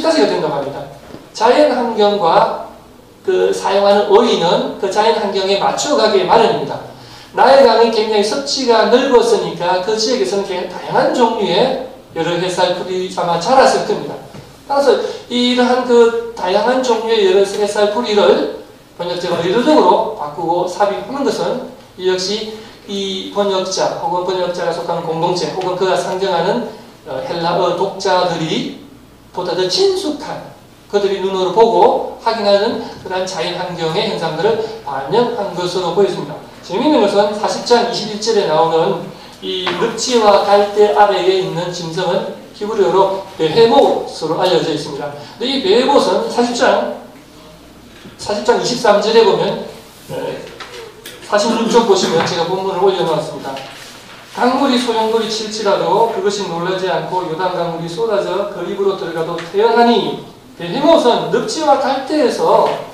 가지가 된다고 합니다. 자연 환경과 그 사용하는 어휘는 그 자연 환경에 맞춰가기에 마련입니다. 나일강이 굉장히 섭지가 넓었으니까 그 지역에서는 굉장히 다양한 종류의 여러 햇살풀이 아마 자랐을 겁니다. 따라서 이러한 그 다양한 종류의 여러 햇살풀이를 번역자가 의도적으로 바꾸고 삽입하는 것은 역시 이 번역자 혹은 번역자가 속하는 공동체 혹은 그가 상정하는 헬라어 독자들이 보다 더 친숙한 그들이 눈으로 보고 확인하는 그러한 자연 환경의 현상들을 반영한 것으로 보여집니다. 재미있는 것은 40장 21절에 나오는 이 늪지와 갈대 아래에 있는 짐승은 히브리어로 베헤못으로 알려져 있습니다. 근데 이 베헤못은 40장 23절에 보면 46쪽 보시면 제가 본문을 올려놓았습니다. 강물이 소용돌이 칠지라도 그것이 놀라지 않고 요단 강물이 쏟아져 그 입으로 들어가도 태연하니 베헤못은 늪지와 갈대에서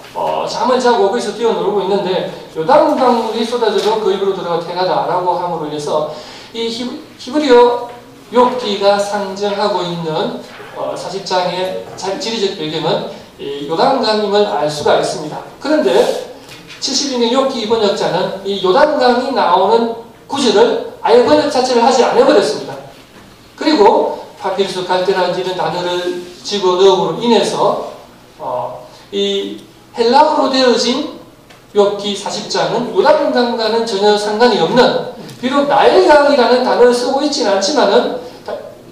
잠을 자고 거기서 뛰어놀고 있는데 요단 강물이 쏟아져도 그 입으로 들어가 태연하다라고 함으로 인해서 이 히브리어 욥기가 상징하고 있는 40장의 지리적 배경은 요단강임을 알 수가 있습니다. 그런데 72년 욥기 번역자는 이 요단강이 나오는 구절을 아예 번역 자체를 하지 않아버렸습니다. 그리고 파피루스 갈대라는 이런 단어를 집어넣음으로 인해서 이 헬라어로 되어진 욥기 40장은 요단강과는 전혀 상관이 없는 비록 나일강이라는 단어를 쓰고 있지는 않지만은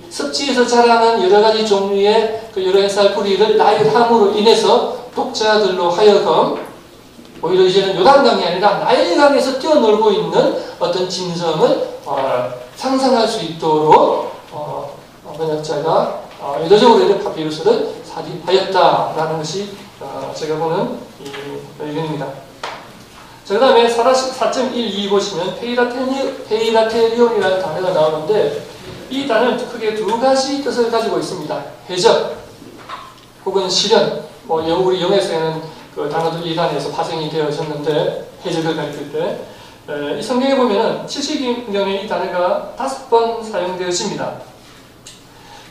습지에서 자라는 여러 가지 종류의 그 여러 햇살풀이를 나일함으로 인해서 독자들로 하여금 오히려 이제는 요단강이 아니라 나일강에서 뛰어놀고 있는 어떤 짐승을 상상할 수 있도록 번역자가 의도적으로 이런 파피루스를 삽입하였다라는 것이 제가 보는 이 의견입니다. 자, 그 다음에 4.12 보시면 페이라테리온이라는 단어가 나오는데 이 단어는 크게 두 가지 뜻을 가지고 있습니다. 해적 혹은 실현. 우리 영에서는 그 단어도 이 단어에서 파생이 되어졌는데 해적을 가리킬 때 이 성경에 보면은 70인경에 이 단어가 5번 사용되어집니다.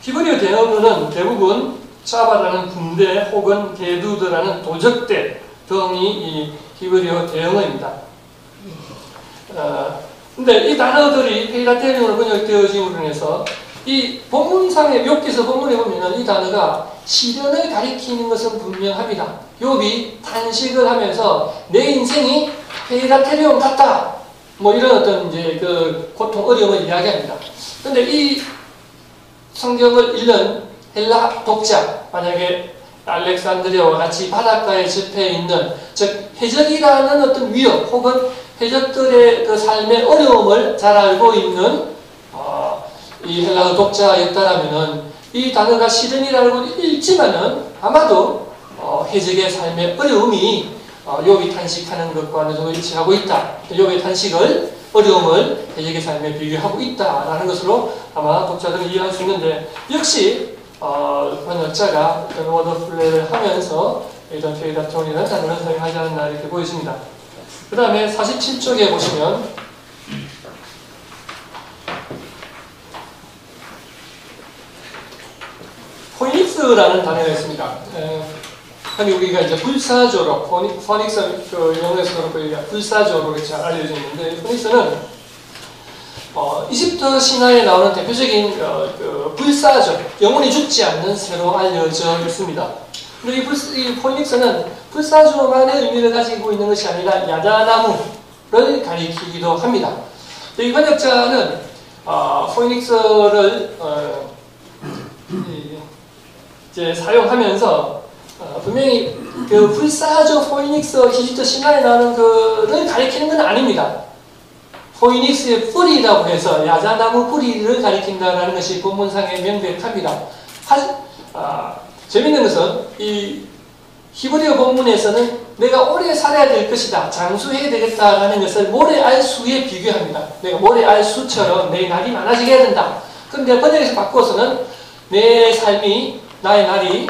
히브리어 대어문은 대부분 짜바라는 군대 혹은 게두드라는 도적대 등이 이 히브리어 대응어입니다. 근데 이 단어들이 페이라테리온으로 번역되어짐으로 인해서 이 본문상의 욥기서 본문에 보면 이 단어가 시련을 가리키는 것은 분명합니다. 욥이 탄식을 하면서 내 인생이 페이라테리온 같다. 이런 어떤 이제 그 고통, 어려움을 이야기합니다. 근데 이 성경을 읽는 헬라 독자, 만약에 알렉산드리아와 같이 바닷가에 접해 있는, 즉 해적이라는 어떤 위협 혹은 해적들의 그 삶의 어려움을 잘 알고 있는 이 헬라어 독자였다라면은 이 단어가 시련이라고 읽지만은 아마도 해적의 삶의 어려움이 욥이 탄식하는 것과 어느 정도 일치하고 있다. 욥의 탄식을 어려움을 해적의 삶에 비교하고 있다라는 것으로 아마 독자들은 이해할 수 있는데 역시 번역자가 어떤 워드 플레이를 하면서 이런 페이라테리온이라는 단어를 사용하지 않았나 이렇게 보여집니다. 그 다음에 47쪽에 보시면 포닉스라는 단어가 있습니다. 흔히 우리가 이제 불사조로, 포닉스 그 영어에서는 불사조로 이렇게 잘 알려져 있는데, 포닉스는 이집트 신화에 나오는 대표적인 그 불사조, 영원히 죽지 않는 새로 알려져 있습니다. 근데 이 포닉스는 불사조만의 의미를 가지고 있는 것이 아니라 야자나무를 가리키기도 합니다. 이 번역자는 포닉스를 이제 사용하면서 분명히 그 불사조 포이닉스 이집트 신화에 나오는 그를 가리키는 건 아닙니다. 포이닉스의 뿌리라고 해서 야자나무 뿌리를 가리킨다는 것이 본문상에 명백합니다. 재밌는 것은 이 히브리어 본문에서는 내가 오래 살아야 될 것이다, 장수해야 되겠다라는 것을 모래알수에 비교합니다. 내가 모래알수처럼 내 날이 많아지게 해야 된다. 그런데 번역에서 바꿔서는 내 삶이, 나의 날이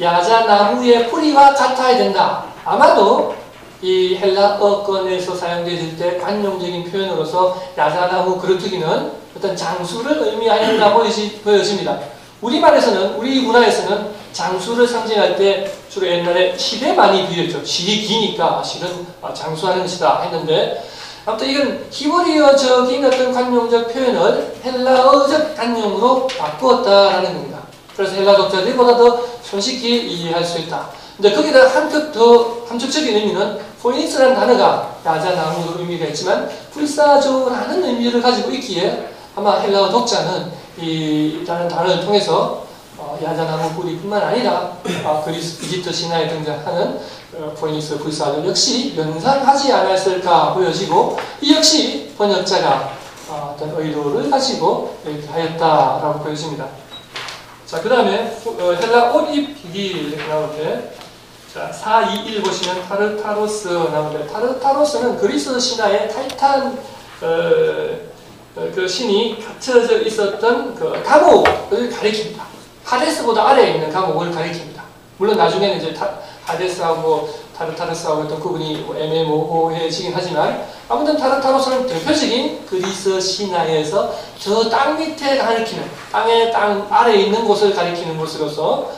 야자나무의 뿌리와 같아야 된다. 아마도 이 헬라어권에서 사용되실 때 관용적인 표현으로서 야자나무 그루터기는 어떤 장수를 의미하였나 보여집니다. 우리말에서는, 우리 문화에서는 장수를 상징할 때 주로 옛날에 실에 많이 비렸죠. 실이 기니까 실은 장수하는 것이다 했는데, 아무튼 이건 히브리어적인 어떤 관용적 표현을 헬라어적 관용으로 바꾸었다라는 겁니다. 그래서 헬라 독자들이 보다 더 손쉽게 이해할 수 있다. 근데 거기다 한급 더 함축적인 의미는 포이닉스라는 단어가 야자나무로 의미가 있지만 불사조라는 의미를 가지고 있기에 아마 헬라어 독자는 이 다른 단어를 통해서 야자나무 뿌리뿐만 아니라 그리스 이집트 신화에 등장하는 포이닉스 불사조 역시 연상하지 않았을까 보여지고, 이 역시 번역자가 어떤 의도를 가지고 이렇게 하였다라고 보여집니다. 자, 그 다음에 헬라 옷 입히기 이렇게 나오는데, 자, 421 보시면 타르타로스 나오는데, 타르타로스는 그리스 신화의 타이탄 그 신이 갇혀져 있었던 그 감옥을 가리킵니다. 하데스보다 아래에 있는 감옥을 가리킵니다. 물론 나중에는 이제 하데스하고 타르타로스하고 어떤 구분이 애매모호해지긴 하지만, 아무튼 타르타로스는 대표적인 그리스 신화에서 저 땅 밑에 가리키는, 땅 아래에 있는 곳을 가리키는 곳으로서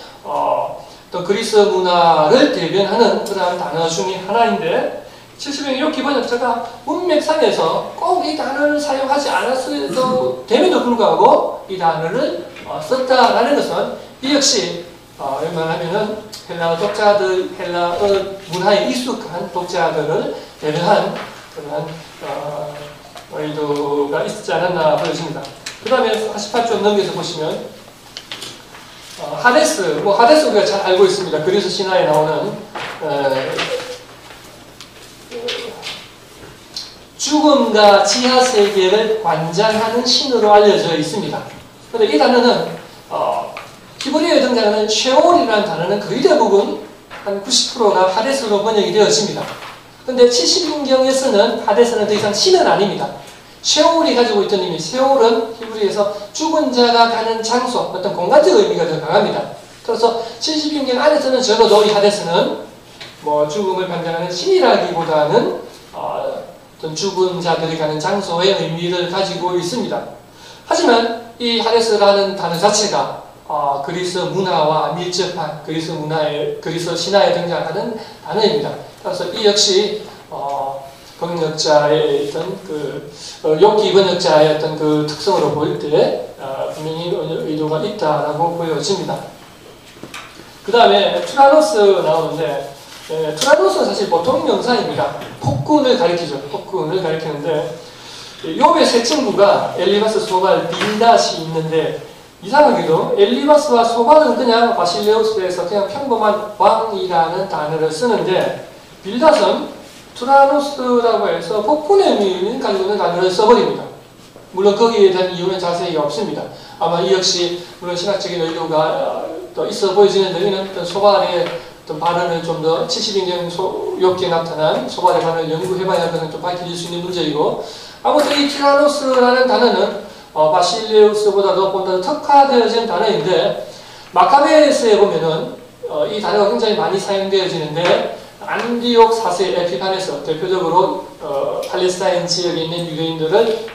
또 그리스 문화를 대변하는 그러한 단어 중에 하나인데, 70년 이렇게 번역자가 문맥상에서 꼭 이 단어를 사용하지 않았어도 됨에도 불구하고 이 단어를 썼다라는 것은 이 역시 웬만하면은 헬라어 독자들, 헬라어 문화에 익숙한 독자들을 배려한 그러한 의도가 있지 않았나 보여집니다. 그 다음에 48쪽 넘겨서 보시면 하데스, 하데스 우리가 잘 알고 있습니다. 그리스 신화에 나오는 죽음과 지하세계를 관장하는 신으로 알려져 있습니다. 그런데 이 단어는 히브리어에 등장하는 쉐올이라는 단어는 거의 대부분 한 90%가 하데스로 번역이 되어집니다. 그런데 70인경에서는 하데스는 더 이상 신은 아닙니다. 쉐올이 가지고 있던 의미, 쉐올은 히브리에서 죽은 자가 가는 장소, 어떤 공간적 의미가 더 강합니다. 그래서 70인경 안에서는 적어도 이 하데스는 죽음을 관장하는 신이라기보다는 어떤 죽은 자들이 가는 장소의 의미를 가지고 있습니다. 하지만 이 하데스라는 단어 자체가 그리스 문화와 밀접한 그리스 신화에 등장하는 단어입니다. 그래서 이 역시 번역자의 어떤 욥기 번역자의 어떤 그 특성으로 보일 때 분명히 의도가 있다라고 보여집니다. 그 다음에 투라노스 나오는데, 투라노스는 사실 보통 명사입니다. 폭군을 가리키죠. 폭군을 가리키는데, 욥의 세 친구가 엘리바스, 소발, 빌닷이 있는데, 이상하게도 엘리바스와 소발은 그냥 바실레우스에서 그냥 평범한 왕이라는 단어를 쓰는데, 빌닷은 투라노스라고 해서 폭군의 의미를 가지고 있는 단어를 써버립니다. 물론 거기에 대한 이유는 자세히 없습니다. 아마 이 역시 물론 신학적인 의도가 또 있어 보이지는데, 이는 소발의 어떤 발언을 좀 더 70인경 욥기에 나타난 소발의 발언을 연구해봐야 그는 좀 밝혀질 수 있는 문제이고, 아무튼 이 티라노스라는 단어는 바실레우스보다도 보다 더 특화되어진 단어인데, 마카베스에 보면은 이 단어가 굉장히 많이 사용되어지는데, 안디옥 4세 에피판에서 대표적으로 팔레스타인 지역에 있는 유대인들을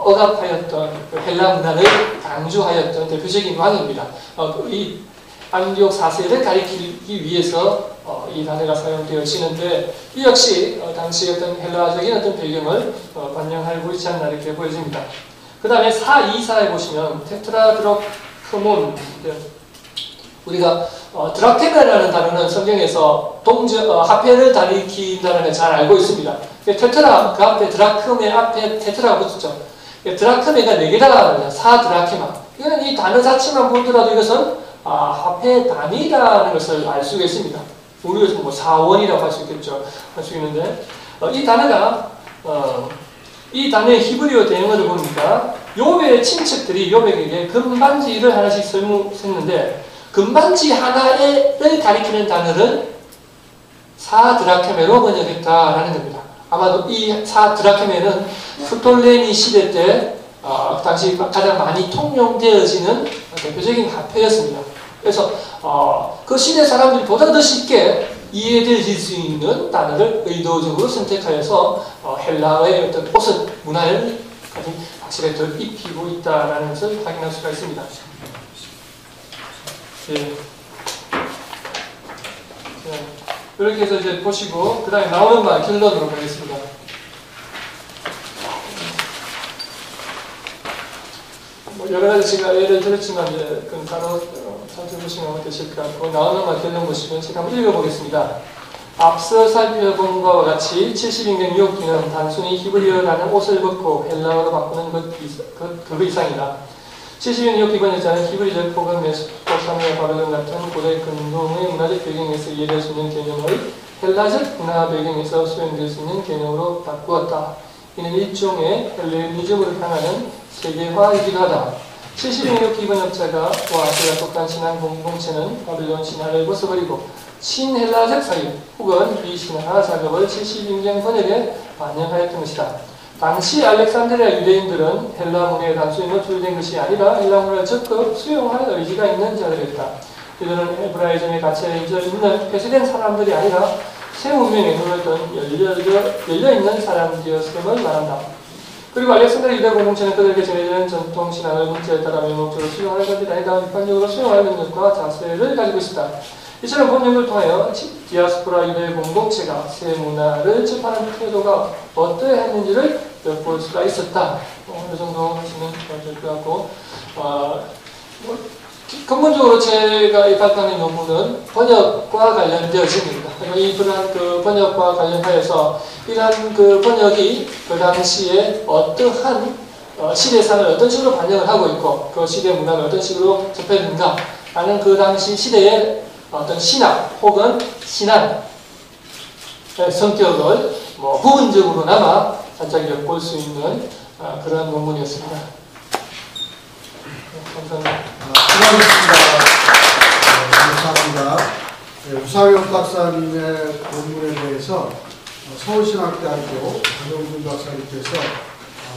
억압하였던 헬라 문화를 강조하였던 대표적인 왕입니다. 이 안디옥 4세를 가리키기 위해서 이 단어가 사용되어지는데, 이 역시 당시 어떤 헬라적인 어떤 배경을 반영하고 있지 않나 이렇게 보여집니다. 그 다음에 424에 보시면 테트라드로크몬, 우리가 드라케메라는 단어는 성경에서 화폐를 가리킨다는 걸 잘 알고 있습니다. 테트라, 그 앞에 드라크메 앞에 테트라가 붙었죠. 드라크메가 4개다, 4드라케마. 이거는 이 단어 자체만 보더라도 이것은 화폐 단위라는 것을 알 수가 있습니다. 우리에서 4원이라고 할 수 있겠죠. 할 수 있는데, 이 단어가 이 단어의 히브리어 대응어를 보니까 욥의 친척들이 욥에게 금반지를 하나씩 줬는데, 금반지 하나를 가리키는 단어를 4드라케메로 번역했다라는 겁니다. 아마도 이 4드라케메는 프톨레미 시대 때 당시 가장 많이 통용되어지는 대표적인 화폐였습니다. 그래서 그 시대 사람들이 보다 더 쉽게 이해될 수 있는 단어를 의도적으로 선택하여서 헬라의 어떤 옷은 문화를 확실히 더 입히고 있다는 것을 확인할 수가 있습니다. 예. 이렇게 해서 이제 보시고 그 다음에 나오는 말 결론으로 가겠습니다. 뭐 여러 가지 제가 예를 들었지만 이제 그건 바로 살펴보시면 되실 것 같고 나오는 말 결론 보시면 제가 한번 읽어보겠습니다. 앞서 살펴본 것과 같이 70인경 유혹기는 단순히 히브리어라는 옷을 벗고 헬라어로 바꾸는 그 이상이다. 70인 유혹기 번역자는 히브리적 혹은 메소포타미아 바벨론 같은 고대 근동의 문화적 배경에서 이해될 수 있는 개념을 헬라적 문화 배경에서 수용될 수 있는 개념으로 바꾸었다. 이는 일종의 헬레니즘으로 향하는 세계화이기도 하다. 70인 유혹기 번역자가 그가 속한 신앙 공동체는 바벨론 신화를 벗어버리고 신헬라적 사유 혹은 비신화 작업을 70인경 번역에 반영하였던 것이다. 당시 알렉산드리아 유대인들은 헬라 문화에 단순히 노출된 것이 아니라 헬라 문화를 적극 수용할 의지가 있는 자들이었다. 이들은 헤브라이즘에 갇혀 있는 폐쇄된 사람들이 아니라 새 문명에 눈을 열려있는 사람들이었음을 말한다. 그리고 알렉산드리아 유대 공동체는 그들에게 전해지는 전통 신앙을 문자에 따라 명목적으로 수용할 것이 아니다. 비판적으로 수용할 능력과 자세를 가지고 있었다. 이처럼 번역을 통하여 디아스포라 유대 공동체가 새 문화를 접하는 태도가 어떠했는지를 엿볼 수가 있었다. 어느 정도 하시면 될 것 같고, 근본적으로 제가 발표하는 논문은 번역과 관련되어집니다. 이 그러한 그 번역과 관련하여서 이러한 그 번역이 그 당시에 어떠한 시대상을 어떤 식으로 반영을 하고 있고 그 시대 문화가 어떤 식으로 접해졌는가 하는 그 당시 시대의 어떤 신학 혹은 신앙의 성격을 부분적으로나마 살짝 엿볼 수 있는 그런 논문이었습니다. 감사합니다. 감사합니다. 우상혁 박사님의 논문에 대해서 서울신학대학교 강영준 박사님께서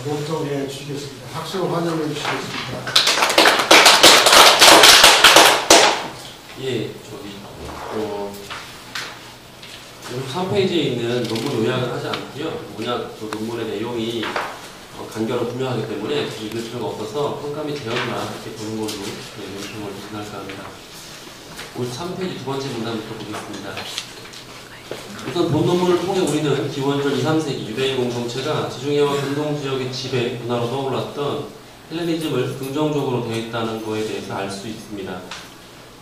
논평해 주시겠습니다. 박수로 환영해 주시겠습니다. 예, 3페이지에 있는 논문 요약을 하지 않고요. 워낙 논문의 내용이 간결하고 분명하기 때문에 읽을 필요가 없어서 평가 및 제언만 이렇게 보는 걸로 논평을 진행할까 합니다. 53페이지 두 번째 문단부터 보겠습니다. 우선 본 논문을 통해 우리는 기원전 2, 3세기 유대인 공동체가 지중해와 근동 지역의 지배 문화로 떠올랐던 헬레니즘을 긍정적으로 대했다는 것에 대해서 알 수 있습니다.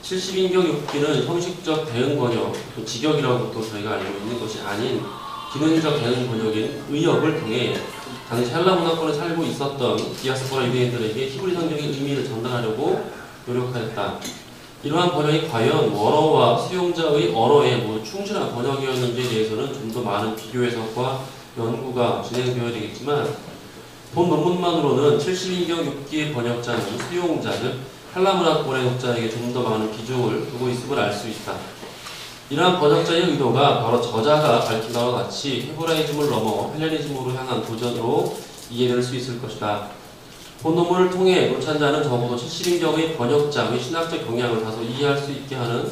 70인경 욥기는 형식적 대응 번역, 또 직역이라고도 저희가 알고 있는 것이 아닌 기능적 대응 번역인 의역을 통해 당시 헬라 문화권에 살고 있었던 디아스포라 유대인들에게 히브리 성경의 의미를 전달하려고 노력하였다. 이러한 번역이 과연 원어와 수용자의 언어에 모두 충실한 번역이었는지에 대해서는 좀 더 많은 비교 해석과 연구가 진행되어야 되겠지만 본 논문만으로는 70인경 욥기의 번역자는 수용자, 즉 헬라 문화권의 독자에게 좀 더 많은 비중을 두고 있음을 알 수 있다. 이러한 번역자의 의도가 바로 저자가 밝힌 바와 같이 헤브라이즘을 넘어 헬레니즘으로 향한 도전으로 이해될 수 있을 것이다. 본 논문을 통해 노찬자는 적어도 70인경의 번역자의 신학적 경향을 다소 이해할 수 있게 하는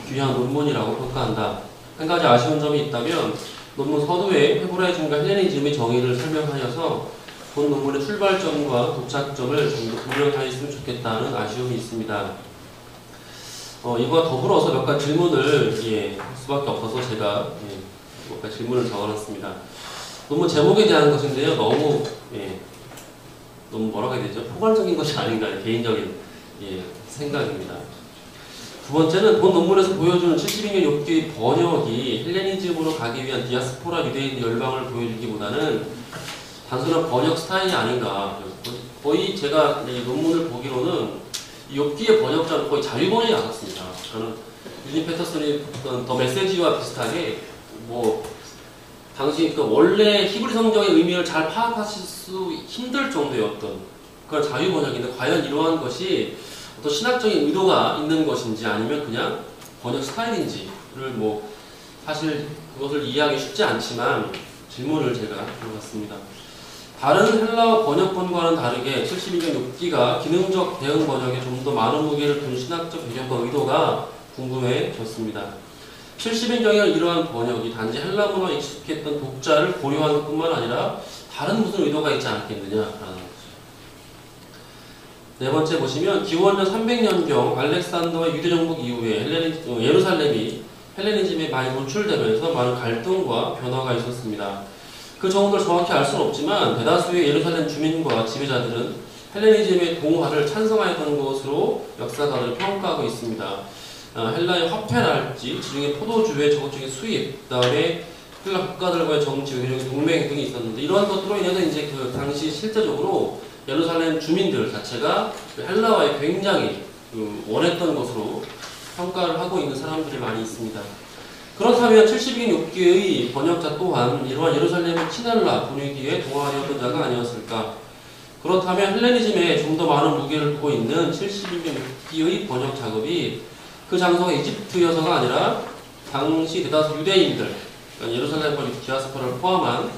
귀한 논문이라고 평가한다. 한 가지 아쉬운 점이 있다면 논문 서두에 헤브라이즘과 헬레니즘의 정의를 설명하여서 본 논문의 출발점과 도착점을 좀 더 분명하였으면 좋겠다는 아쉬움이 있습니다. 이와 더불어서 몇 가지 질문을 할 수밖에 없어서 제가 몇 가지 질문을 적어놨습니다. 논문 제목에 대한 것인데요. 너무 뭐라고 해야 되죠? 포괄적인 것이 아닌가 개인적인 생각입니다. 두 번째는 본 논문에서 보여주는 70인경 욥기 번역이 헬레니즘으로 가기 위한 디아스포라 유대인 열방을 보여주기보다는 단순한 번역 스타일이 아닌가. 거의 제가 논문을 보기로는 욥기의 번역자는 거의 자유번역이 나왔습니다. 저는 유진 패터슨이 더 메시지와 비슷하게 당시 원래 히브리 성경의 의미를 잘 파악하실 수 힘들 정도의 어떤 그런 자유번역인데 과연 이러한 것이 어떤 신학적인 의도가 있는 것인지 아니면 그냥 번역 스타일인지를 사실 그것을 이해하기 쉽지 않지만 질문을 제가 들어봤습니다. 다른 헬라어 번역본과는 다르게 70인경 욥기가 기능적 대응 번역에 좀 더 많은 무게를 둔 신학적 배경과 의도가 궁금해졌습니다. 70인경의 이러한 번역이 단지 헬라 문화에 익숙했던 독자를 고려하는 것뿐만 아니라 다른 무슨 의도가 있지 않겠느냐라는 거죠. 네 번째 보시면 기원전 300년경 알렉산더의 유대 정복 이후에 예루살렘이 헬레니즘에 많이 노출되면서 많은 갈등과 변화가 있었습니다. 그 정도를 정확히 알 수는 없지만 대다수의 예루살렘 주민과 지배자들은 헬레니즘의 동화를 찬성하였던 것으로 역사가들을 평가하고 있습니다. 헬라의 화폐랄지 지중해 포도주의 적극적인 수입, 그다음에 헬라 국가들과의 정치, 의료적인 동맹 등이 있었는데 이러한 것들로 인해서 이제 그 당시 실제적으로 예루살렘 주민들 자체가 헬라와의 굉장히 원했던 것으로 평가를 하고 있는 사람들이 많이 있습니다. 그렇다면 70인 6기의 번역자 또한 이러한 예루살렘의 친헬라 분위기에 동화되었던 자가 아니었을까? 그렇다면 헬레니즘에 좀 더 많은 무게를 두고 있는 70인 6기의 번역 작업이 그 장소가 이집트여서가 아니라 당시 대다수 유대인들, 그러니까 예루살렘과 디아스포라를 포함한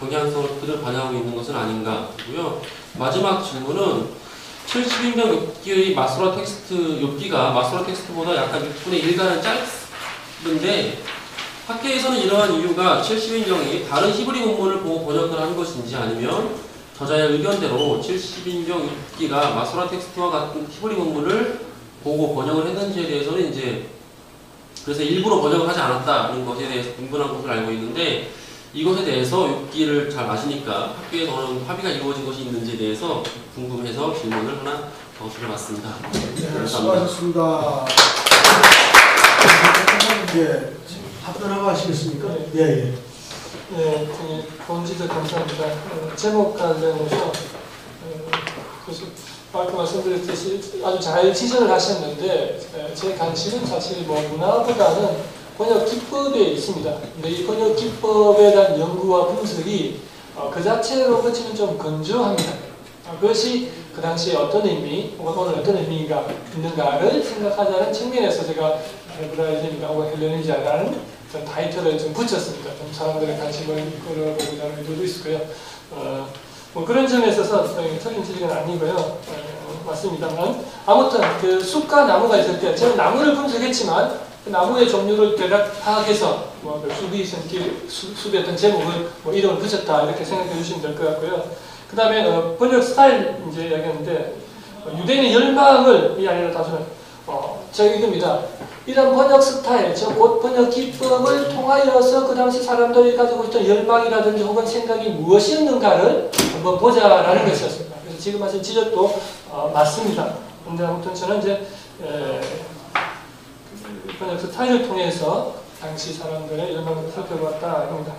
경향성을 그대로 반영하고 있는 것은 아닌가고요. 마지막 질문은 70인명 욥기의 마소라 텍스트, 욥기가 마소라 텍스트보다 약간 6분의 1가는 짧은데 학계에서는 이러한 이유가 70인경이 다른 히브리 문문을 보고 번역을 한 것인지 아니면 저자의 의견대로 70인경 욥기가 마소라 텍스트와 같은 히브리 문문을 보고 번역을 했는지에 대해서는 이제 그래서 일부러 번역을 하지 않았다는 것에 대해서 분분한 것을 알고 있는데 이것에 대해서 욥기를 잘 아시니까 학교에서 어느 정도 합의가 이루어진 것이 있는지에 대해서 궁금해서 질문을 하나 더 드려봤습니다. 네, 수고하셨습니다. 예, 답변하고 하시겠습니까? 네. 예, 예. 네, 좋은 지적 감사합니다. 제목 관련해서 그래서 아까 말씀드렸듯이 아주 잘 지적을 하셨는데 제 관심은 사실 뭐 문화보다는 번역 기법에 있습니다. 근데 이 번역 기법에 대한 연구와 분석이 그 자체로 그치면 좀 건조합니다. 그것이 그 당시에 어떤 의미, 혹은 오늘 어떤 의미가 있는가를 생각하자는 측면에서 제가 헤브라이즘이나 혹은 헬레니즘이라는 타이틀을 좀 붙였습니다. 좀 사람들의 관심을 끌어보고자 하는 의도도 있고요. 뭐 그런 점에 있어서 틀린 질문은 아니고요. 맞습니다만 아무튼 그 숲과 나무가 있을 때 저는 나무를 분석했지만 그 나무의 종류를 대략 파악해서 뭐 숲이 숲의 어떤 제목을 뭐 이름을 붙였다 이렇게 생각해 주시면 될 것 같고요. 그 다음에 번역 스타일 이제 이야기하는데 유대인의 열망을 이 아니라 다수는 제 의견입니다. 이런 번역 스타일, 곧 번역 기법을 통하여서 그 당시 사람들이 가지고 있던 열망이라든지 혹은 생각이 무엇이었는가를 한번 보자라는 것이었습니다. 그래서 지금 하신 지적도 맞습니다. 그런데 아무튼 저는 이제 번역 스타일을 통해서 당시 사람들의 열망을 살펴보았다 합니다.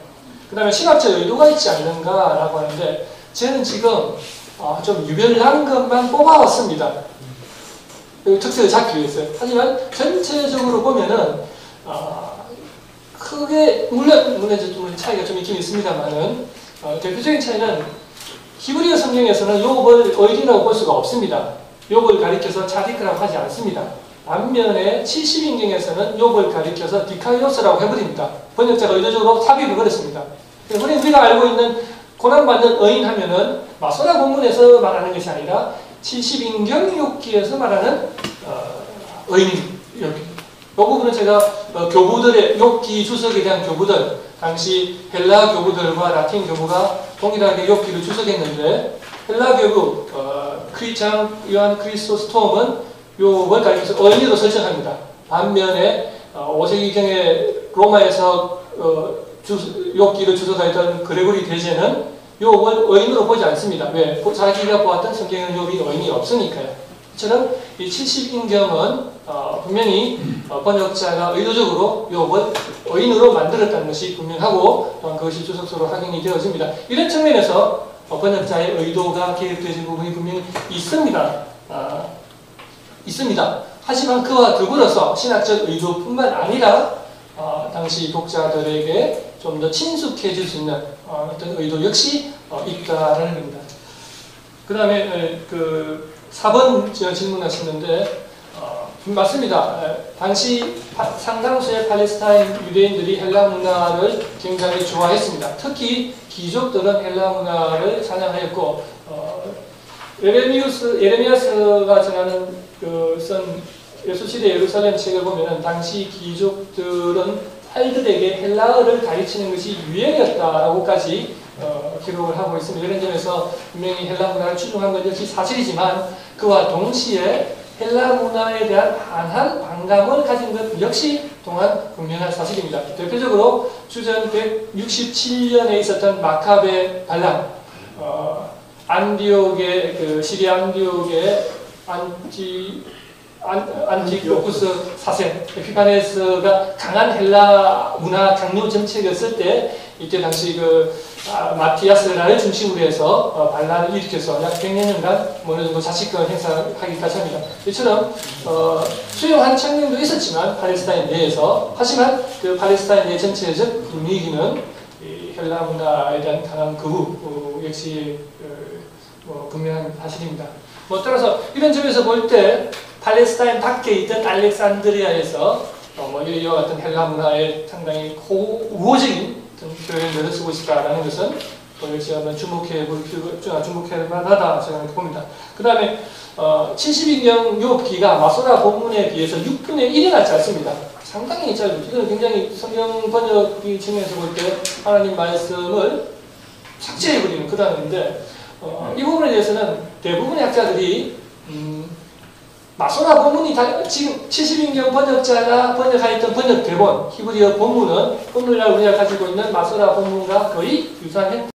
그 다음에 신학적 의도가 있지 않는가라고 하는데 저는 지금 좀 유별난 것만 뽑아왔습니다. 특색을 잡기 위해서요. 하지만 전체적으로 보면은 크게 물론 좀 차이가 좀 있긴 있습니다만은 대표적인 차이는 히브리어 성경에서는 욥을 의인이라고 볼 수가 없습니다. 욥을 가리켜서 차디크라고 하지 않습니다. 반면에 70인경에서는 욥을 가리켜서 디카이오스라고 해버립니다. 번역자가 의도적으로 삽입을 버렸습니다. 흔히 우리가 알고 있는 고난받는 의인 하면은 마소라 본문에서 말하는 것이 아니라 70인경 욥기에서 말하는 의인. 이 부분은 제가 교부들의 욥기 주석에 대한 교부들, 당시 헬라 교부들과 라틴 교부가 동일하게 욥기를 주석했는데 헬라 교부 크리스찬 요한 크리소스톰은 욥을 가리켜서 의인으로 설정합니다. 반면에 5세기경에 로마에서 욥기를 주석하였던 그레고리 대제는 욥을 의인으로 보지 않습니다. 왜? 자기가 보았던 성경에는 욥이 의인이 없으니까요. 저는 이 70인경은 분명히 번역자가 의도적으로 욥을 의인으로 만들었다는 것이 분명하고 또한 그것이 주석서로 확인이 되어집니다. 이런 측면에서 번역자의 의도가 개입되는 부분이 분명히 있습니다. 있습니다. 하지만 그와 더불어서 신학적 의도뿐만 아니라 당시 독자들에게 좀 더 친숙해질 수 있는 어떤 의도 역시 있다라는 겁니다. 그 다음에 그 4번 질문하셨는데 맞습니다. 당시 상당수의 팔레스타인 유대인들이 헬라 문화를 굉장히 좋아했습니다. 특히 귀족들은 헬라 문화를 사냥하였고 에레미야스가 전하는 쓴 예수시대 예루살렘 책을 보면 당시 귀족들은 딸들에게 헬라어를 가르치는 것이 유행이었다라고까지 기록을 하고 있습니다. 이런 점에서 분명히 헬라 문화를 추종한 것 역시 사실이지만 그와 동시에 헬라 문화에 대한 반한 장감을 가진 것 역시 또한 분명한 사실입니다. 대표적으로 주전 167년에 있었던 마카베 반란, 안디옥의 그 시리아 안디옥의 안티오쿠스 사세 에피파네스가 강한 헬라 문화 강요 정책이었을 때 이때 당시 마티아스라를 중심으로 해서 반란을 일으켜서 약 100년간 어느 정도 자치권 행사하기까지 합니다. 이처럼 수용한 청년도 있었지만 팔레스타인 내에서, 하지만 그 팔레스타인 내 전체적 분위기는 이 헬라 문화에 대한 강한 거부 역시 분명한 사실입니다. 따라서 이런 점에서 볼 때 팔레스타인 밖에 있던 알렉산드리아에서 이와 같은 헬라 문화에 상당히 우호적인 표현을 쓰고 있다라는 것은 역시 한번 주목해 만하다 생각을 봅니다. 그 다음에 70인경 욥기가 마소라 본문에 비해서 6분의 1이 낮지 않습니다. 상당히 짧아요. 이건 굉장히 성경 번역이 측면에서 볼 때 하나님 말씀을 삭제해버리는 그 단어인데 이 부분에 대해서는 대부분의 학자들이 마소라 본문이 지금 70인경 번역자가 번역하였던 번역 대본 히브리어 본문은 오늘날 우리가 가지고 있는 마소라 본문과 거의 유사한 형태